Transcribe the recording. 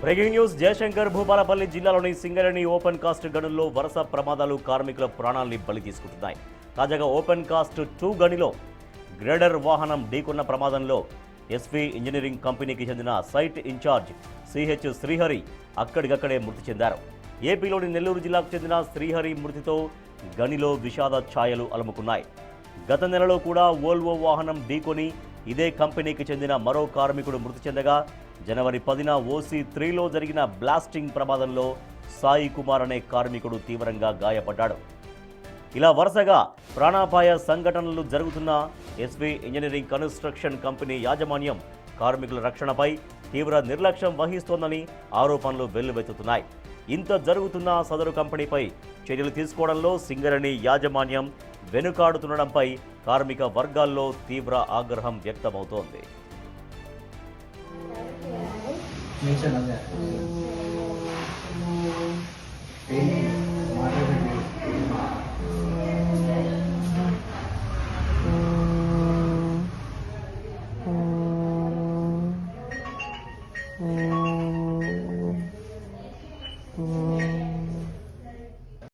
Breaking news Jayashankar Bhupalpally జిల్లాలోని Singareni open cast గనుల్లో వరుస ప్రమాదాలు కార్మికుల ప్రాణాల్ని బలి తీసుకుంటున్నాయి. తాజాగా ఓపెన్ కాస్ట్ 2 గనిలో గ్రేడర్ వాహనం ఢీకొన్న ప్రమాదంలో ఎస్వి ఇంజనీరింగ్ కంపెనీకి చెందిన సైట్ ఇన్ఛార్జ్ సిహెచ్ శ్రీహరి అక్కడికక్కడే మృతి చెందారు. ఏపీలోని నెల్లూరు జిల్లాకు చెందిన శ్రీహరి మృతితో గనిలో విషాద ఛాయలు అలుముకున్నాయి. గత నెలలో కూడా వోల్వో వాహనం ఢీకొని ఇదే కంపెనీకి చెందిన మరో కార్మికుడు మృతి చెందగా జనవరి 10న OC3లో జరిగిన బ్లాస్టింగ్ ప్రమాదంలో సాయి కుమార్ అనే కార్మికుడు తీవ్రంగా గాయపడ్డాడు. ఇలా వరుసగా ప్రాణాపాయ సంఘటనలు జరుగుతున్న ఎస్వి ఇంజనీరింగ్ కన్స్ట్రక్షన్ కంపెనీ యాజమాన్యం కార్మికుల రక్షణపై తీవ్ర నిర్లక్ష్యం వహిస్తోందని ఆరోపణలు వెల్లువెత్తుతున్నాయి. ఇంత జరుగుతున్న సదరు కంపెనీపై చర్యలు తీసుకోవడంలో సింగరేణి యాజమాన్యం వెనుకాడుతుండడంపై కార్మిక వర్గాల్లో తీవ్ర ఆగ్రహం వ్యక్తమవుతోంది.